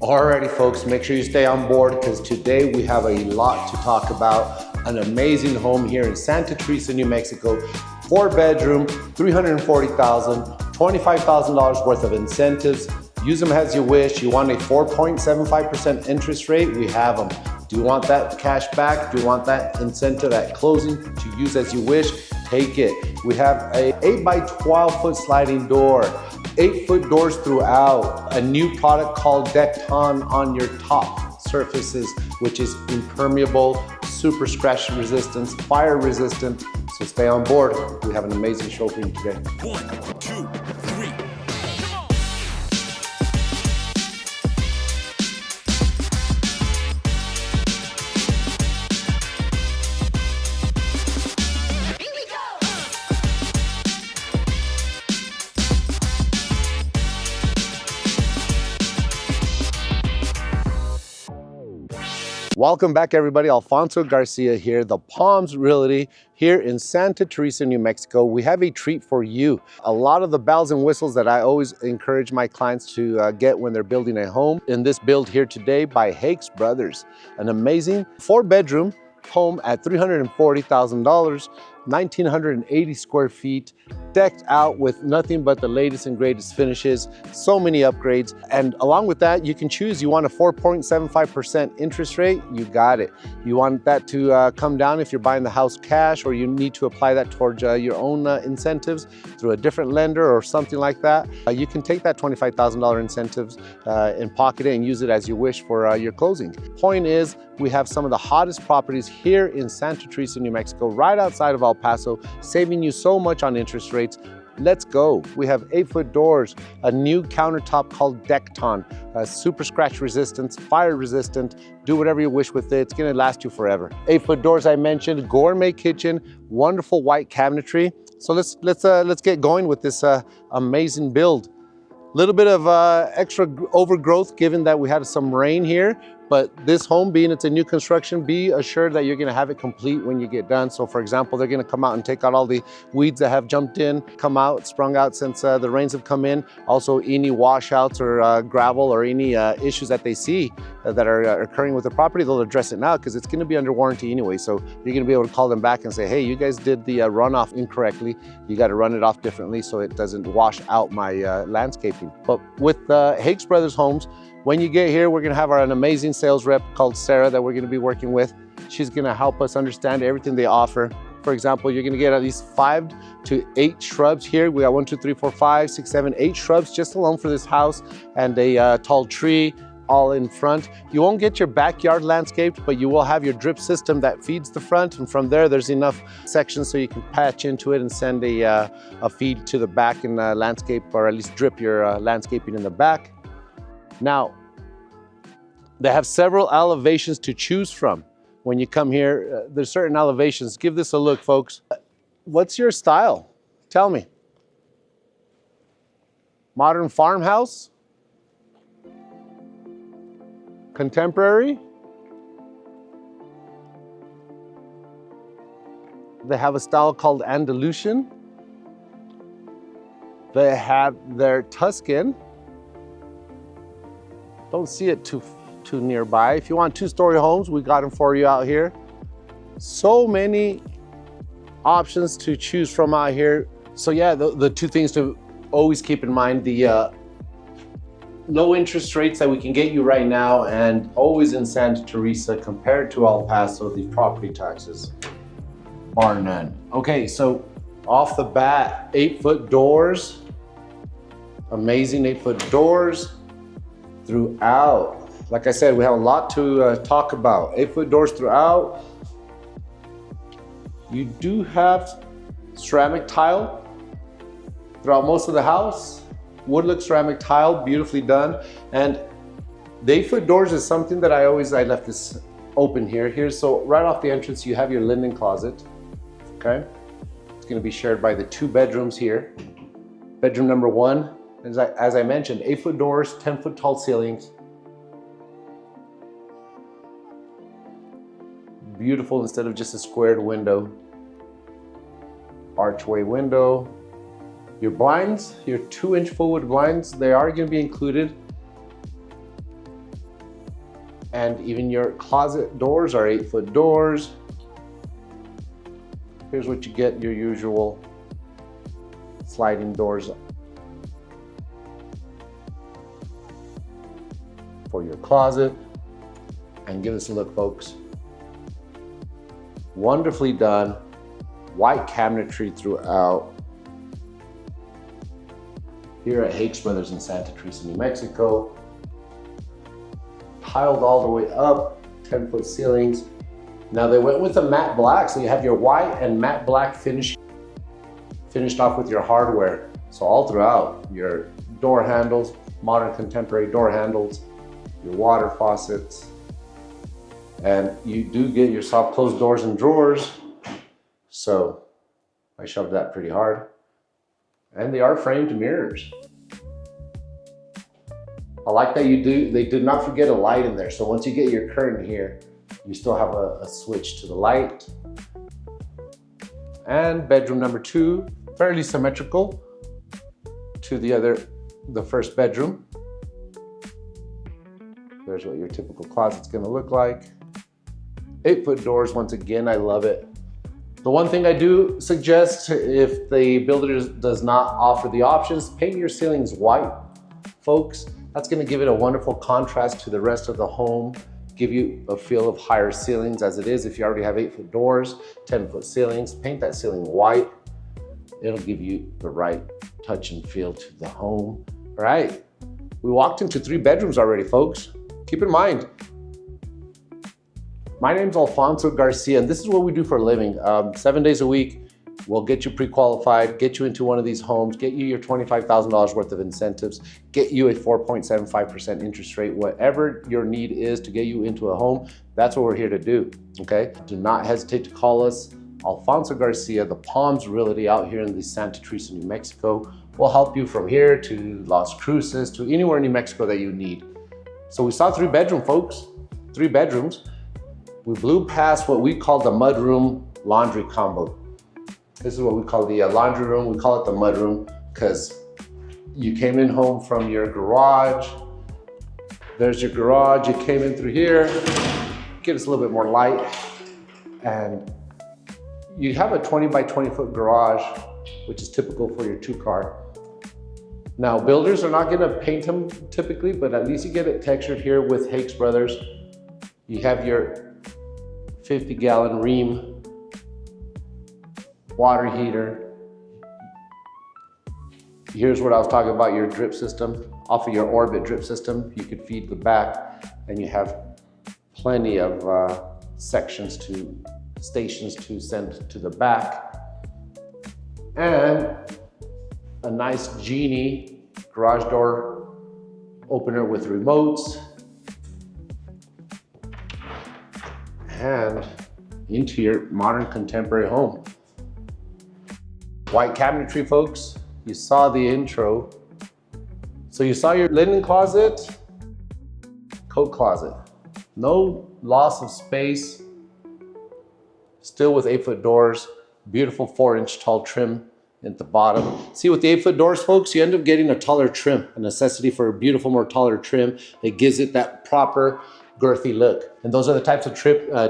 Alrighty folks, make sure you stay on board because today we have a lot to talk about. An amazing home here in Santa Teresa, New Mexico. 4-bedroom, $340,000, $25,000 worth of incentives. Use them as you wish. You want a 4.75% interest rate? We have them. Do you want that cash back? Do you want that incentive at closing to use as you wish? Take it. We have a 8 by 12 foot sliding door, 8-foot doors throughout, a new product called Dekton on your top surfaces, which is impermeable, super scratch resistance, fire resistant. So stay on board. We have an amazing show for you today. 1, 2, 3. Welcome back everybody, Alfonso Garcia here, the Palms Realty here in Santa Teresa, New Mexico. We have a treat for you. A lot of the bells and whistles that I always encourage my clients to get when they're building a home. In this build here today by Hakes Brothers, an amazing 4-bedroom home at $340,000, 1,980 square feet, decked out with nothing but the latest and greatest finishes, so many upgrades. And along with that, you can choose, you want a 4.75% interest rate, you got it. You want that to come down if you're buying the house cash, or you need to apply that towards your own incentives through a different lender or something like that. You can take that $25,000 incentives and pocket it and use it as you wish for your closing. Point is, we have some of the hottest properties here in Santa Teresa, New Mexico, right outside of El Paso, saving you so much on interest rates. Let's go. We have 8-foot doors, a new countertop called Dekton, super scratch resistance, fire resistant, do whatever you wish with it. It's gonna last you forever. 8-foot doors I mentioned, gourmet kitchen, wonderful white cabinetry. So let's get going with this amazing build. Little bit of extra overgrowth given that we had some rain here, but this home, being it's a new construction, be assured that you're gonna have it complete when you get done. So for example, they're gonna come out and take out all the weeds that have jumped in, sprung out since the rains have come in. Also any washouts or gravel or any issues that they see that are occurring with the property, they'll address it now because it's gonna be under warranty anyway. So you're gonna be able to call them back and say, hey, you guys did the runoff incorrectly. You gotta run it off differently so it doesn't wash out my landscaping. But with Hakes Brothers Homes, when you get here, we're gonna have an amazing sales rep called Sarah that we're gonna be working with. She's gonna help us understand everything they offer. For example, you're gonna get at least 5 to 8 shrubs here. We got 1, 2, 3, 4, 5, 6, 7, 8 shrubs just alone for this house, and a tall tree all in front. You won't get your backyard landscaped, but you will have your drip system that feeds the front, and from there, there's enough sections so you can patch into it and send a feed to the back and landscape, or at least drip your landscaping in the back. Now, they have several elevations to choose from. When you come here, there's certain elevations. Give this a look, folks. What's your style? Tell me. Modern farmhouse? Contemporary? They have a style called Andalusian. They have their Tuscan. Don't see it too nearby. If you want 2-story homes, we got them for you out here. So many options to choose from out here. So yeah, the two things to always keep in mind, the low interest rates that we can get you right now, and always in Santa Teresa compared to El Paso, the property taxes, bar none. Okay, so off the bat, 8-foot doors, amazing 8-foot doors throughout. Like I said, we have a lot to talk about. 8-foot doors throughout. You do have ceramic tile throughout most of the house. Wood look ceramic tile, beautifully done. And the 8-foot doors is something that I left this open here. So right off the entrance, you have your linen closet, okay? It's gonna be shared by the 2 bedrooms here. Bedroom number 1, as I mentioned, 8-foot doors, 10-foot tall ceilings. Beautiful instead of just a squared window. Archway window. Your blinds, your 2-inch full wood blinds, they are going to be included. And even your closet doors are 8-foot doors. Here's what you get, your usual sliding doors for your closet. And give this a look, folks. Wonderfully done. White cabinetry throughout. Here at Hakes Brothers in Santa Teresa, New Mexico. Tiled all the way up, 10-foot ceilings. Now they went with a matte black, so you have your white and matte black finish, finished off with your hardware. So all throughout, your door handles, modern contemporary door handles, your water faucets, and you do get your soft closed doors and drawers. So I shoved that pretty hard. And they are framed mirrors. I like that they did not forget a light in there. So once you get your curtain here, you still have a switch to the light. And bedroom number 2, fairly symmetrical to the first bedroom. There's what your typical closet's gonna look like. 8-foot doors, once again, I love it. The one thing I do suggest, if the builder does not offer the options, paint your ceilings white, folks. That's gonna give it a wonderful contrast to the rest of the home, give you a feel of higher ceilings as it is. If you already have 8-foot doors, 10-foot ceilings, paint that ceiling white. It'll give you the right touch and feel to the home. All right, we walked into 3 bedrooms already, folks. Keep in mind, my name's Alfonso Garcia, and this is what we do for a living. 7 days a week, we'll get you pre-qualified, get you into one of these homes, get you your $25,000 worth of incentives, get you a 4.75% interest rate, whatever your need is to get you into a home, that's what we're here to do, okay? Do not hesitate to call us. Alfonso Garcia, the Palms Realty out here in the Santa Teresa, New Mexico. We'll help you from here to Las Cruces, to anywhere in New Mexico that you need. So we saw 3-bedroom, folks, 3 bedrooms. We blew past what we call the mudroom laundry combo. This is what we call the laundry room. We call it the mudroom because you came in home from your garage. There's your garage. You came in through here. Give us a little bit more light. And you have a 20 by 20 foot garage, which is typical for your 2-car. Now, builders are not gonna paint them typically, but at least you get it textured here with Hakes Brothers. You have your 50-gallon Ream water heater. Here's what I was talking about, your drip system. Off of your Orbit drip system, you could feed the back, and you have plenty of stations to send to the back. And a nice Genie garage door opener with remotes. And into your modern contemporary home. White cabinetry, folks. You saw the intro. So you saw your linen closet, coat closet. No loss of space. Still with 8-foot doors. Beautiful 4-inch tall trim at the bottom. See, with the 8-foot doors, folks, you end up getting a taller trim, a necessity for a beautiful, more taller trim. It gives it that proper girthy look. And those are the types of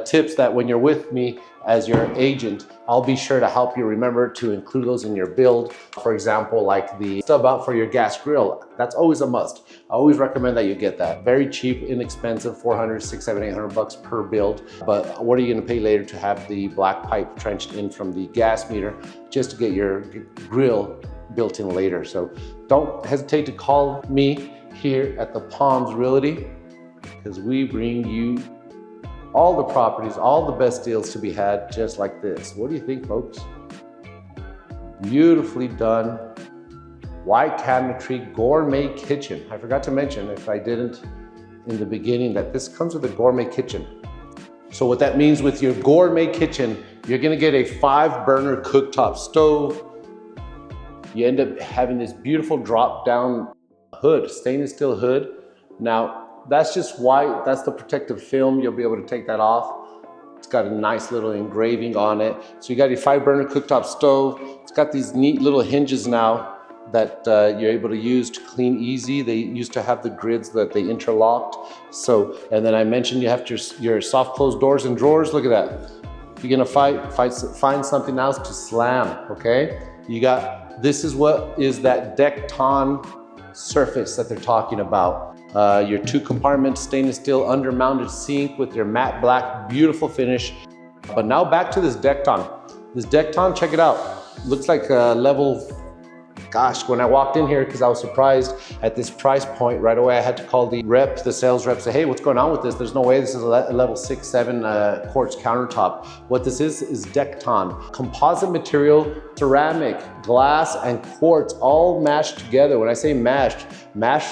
tips that when you're with me as your agent, I'll be sure to help you remember to include those in your build. For example, like the stub out for your gas grill. That's always a must. I always recommend that you get that. Very cheap, inexpensive, 400, 600, 700, 800 bucks per build. But what are you gonna pay later to have the black pipe trenched in from the gas meter just to get your grill built in later? So don't hesitate to call me here at the Palms Realty, because we bring you all the properties, all the best deals to be had just like this. What do you think, folks? Beautifully done. White cabinetry, gourmet kitchen. I forgot to mention, if I didn't in the beginning, that this comes with a gourmet kitchen. So what that means with your gourmet kitchen, you're gonna get a 5-burner cooktop stove. You end up having this beautiful drop down hood, stainless steel hood. Now, that's just white, that's the protective film. You'll be able to take that off. It's got a nice little engraving on it. So you got a 5-burner cooktop stove. It's got these neat little hinges now that you're able to use to clean easy. They used to have the grids that they interlocked. So, and then I mentioned you have your soft close doors and drawers. Look at that. You're gonna find something else to slam, okay? You got, this is what is that Dekton surface that they're talking about. Your 2 compartment stainless steel undermounted sink with your matte black, beautiful finish. But now back to this Dekton. This Dekton, check it out. Looks like a level, gosh, when I walked in here, because I was surprised at this price point, right away I had to call the sales rep, say, hey, what's going on with this? There's no way this is a level 6, 7 quartz countertop. What this is Dekton. Composite material, ceramic, glass, and quartz all mashed together. When I say mashed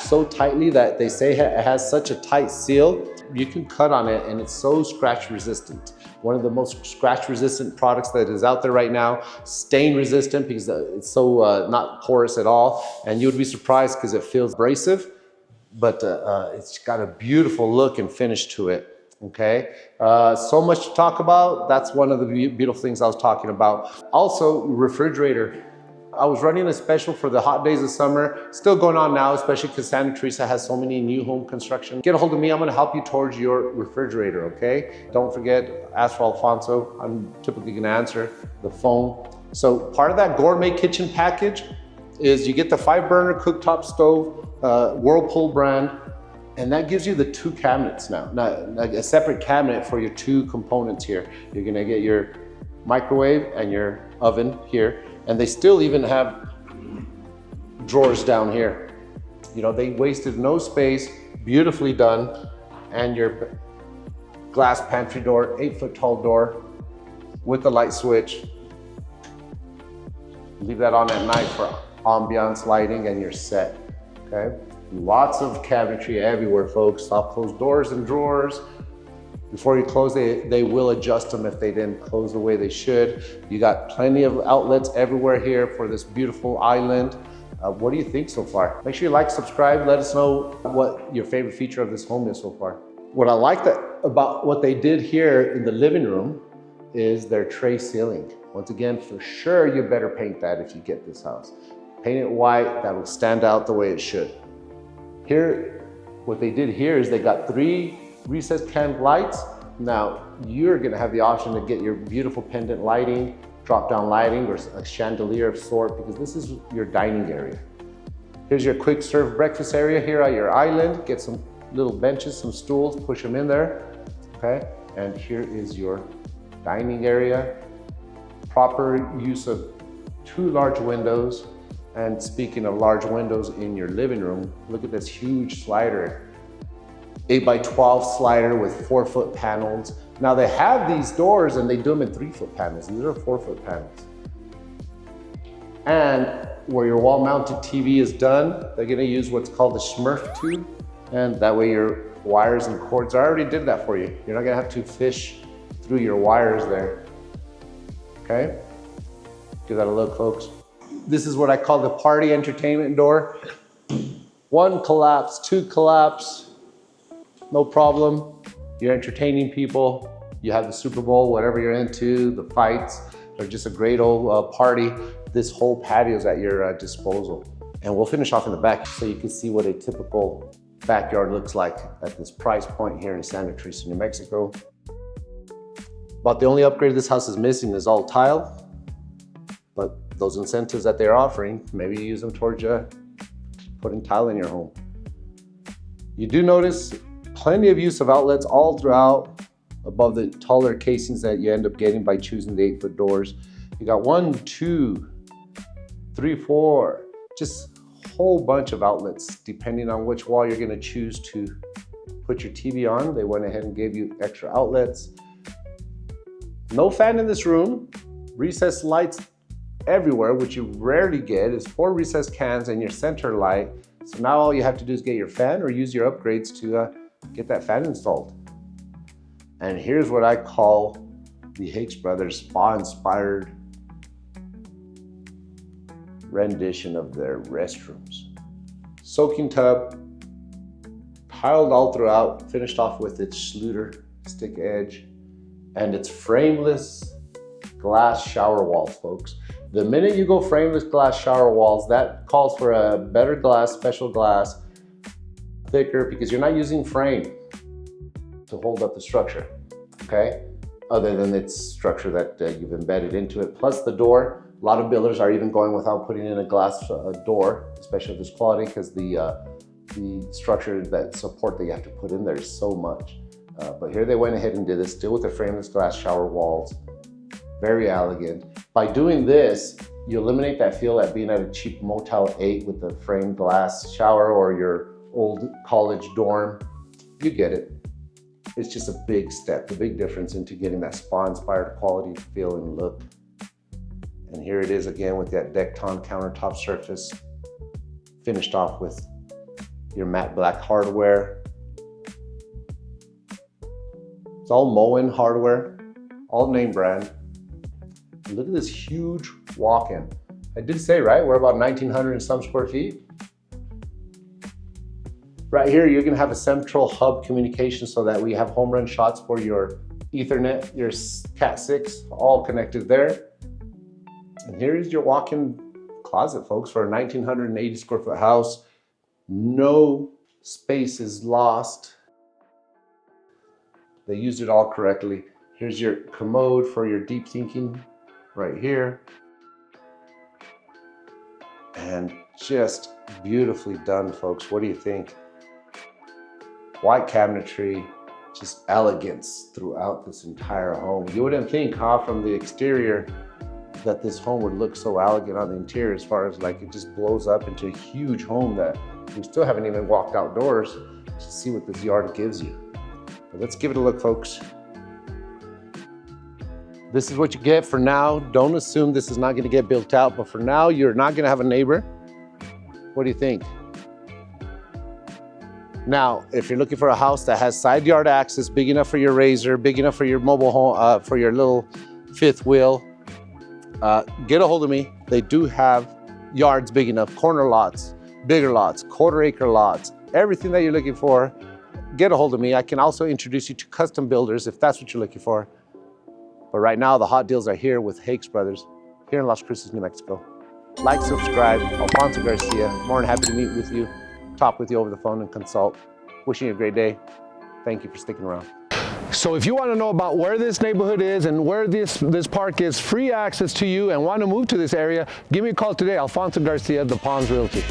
so tightly that they say it has such a tight seal, you can cut on it and it's so scratch resistant. One of the most scratch resistant products that is out there right now, stain resistant because it's so not porous at all. And you would be surprised because it feels abrasive, but it's got a beautiful look and finish to it, okay? So much to talk about. That's one of the beautiful things I was talking about. Also, refrigerator. I was running a special for the hot days of summer, still going on now, especially because Santa Teresa has so many new home construction. Get a hold of me, I'm gonna help you towards your refrigerator, okay? Don't forget, ask for Alfonso. I'm typically gonna answer the phone. So part of that gourmet kitchen package is you get the 5-burner cooktop stove, Whirlpool brand, and that gives you the 2 cabinets now. Like a separate cabinet for your 2 components here. You're gonna get your microwave and your oven here. And they still even have drawers down here. You know, they wasted no space, beautifully done. And your glass pantry door, 8-foot tall door with the light switch. Leave that on at night for ambiance lighting and you're set, okay? Lots of cabinetry everywhere, folks. Soft close doors and drawers. Before you close, they will adjust them if they didn't close the way they should. You got plenty of outlets everywhere here for this beautiful island. What do you think so far? Make sure you like, subscribe, let us know what your favorite feature of this home is so far. What I like about what they did here in the living room is their tray ceiling. Once again, for sure, you better paint that if you get this house. Paint it white, that will stand out the way it should. Here, what they did here is they got 3 recessed can lights. Now you're gonna have the option to get your beautiful pendant lighting, drop down lighting, or a chandelier of sort, because this is your dining area. Here's your quick serve breakfast area here at your island. Get some little benches, some stools, push them in there, okay? And here is your dining area. Proper use of 2 large windows. And speaking of large windows in your living room, look at this huge slider. 8x12 slider with 4-foot panels. Now they have these doors and they do them in 3-foot panels. These are 4-foot panels. And where your wall mounted TV is done, they're gonna use what's called the smurf tube. And that way your wires and cords, I already did that for you. You're not gonna have to fish through your wires there. Okay? Give that a look, folks. This is what I call the party entertainment door. 1 collapse, 2 collapse. No problem. You're entertaining people. You have the Super Bowl, whatever you're into, the fights, or just a great old party. This whole patio is at your disposal. And we'll finish off in the back so you can see what a typical backyard looks like at this price point here in Santa Teresa, New Mexico. But the only upgrade this house is missing is all tile. But those incentives that they're offering, maybe you use them towards putting tile in your home. You do notice plenty of use of outlets all throughout, above the taller casings that you end up getting by choosing the 8-foot doors. You got 1, 2, 3, 4, just a whole bunch of outlets depending on which wall you're gonna choose to put your TV on. They went ahead and gave you extra outlets. No fan in this room, recessed lights everywhere, which you rarely get, is 4 recessed cans and your center light. So now all you have to do is get your fan or use your upgrades to get that fan installed. And here's what I call the Hakes Brothers spa-inspired rendition of their restrooms. Soaking tub, tiled all throughout, finished off with its Schluter stick edge, and its frameless glass shower wall, folks. The minute you go frameless glass shower walls, that calls for a better glass, special glass, thicker, because you're not using frame to hold up the structure, okay? Other than its structure that you've embedded into it. Plus the door, a lot of builders are even going without putting in a glass door, especially of this quality, because the structure, that support that you have to put in there is so much. But here they went ahead and did this, still with the frameless glass shower walls. Very elegant. By doing this, you eliminate that feel at being at a cheap Motel 8 with the framed glass shower or your old college dorm. You get it. It's just a big step, a big difference into getting that spa-inspired quality, feel, and look. And here it is again with that Dekton countertop surface, finished off with your matte black hardware. It's all Moen hardware, all name brand. And look at this huge walk-in. I did say, right, we're about 1,900 and some square feet. Right here, you're gonna have a central hub communication so that we have home run shots for your Ethernet, your Cat6, all connected there. And here is your walk-in closet, folks, for a 1,980 square foot house. No space is lost. They used it all correctly. Here's your commode for your deep thinking right here. And just beautifully done, folks. What do you think? White cabinetry, just elegance throughout this entire home. You wouldn't think, huh, from the exterior that this home would look so elegant on the interior, as far as like it just blows up into a huge home that we still haven't even walked outdoors to see what this yard gives you. But let's give it a look, folks. This is what you get for now. Don't assume this is not gonna get built out, but for now, you're not gonna have a neighbor. What do you think? Now, if you're looking for a house that has side yard access, big enough for your razor, big enough for your mobile home, for your little fifth wheel, get a hold of me. They do have yards big enough, corner lots, bigger lots, quarter-acre lots, everything that you're looking for. Get a hold of me. I can also introduce you to custom builders if that's what you're looking for. But right now, the hot deals are here with Hakes Brothers here in Las Cruces, New Mexico. Like, subscribe. Alfonso Garcia. More than happy to meet with you, talk with you over the phone, and consult. Wishing you a great day. Thank you for sticking around. So if you want to know about where this neighborhood is and where this park is, free access to you, and want to move to this area, give me a call today. Alfonso Garcia, The Palms Realty.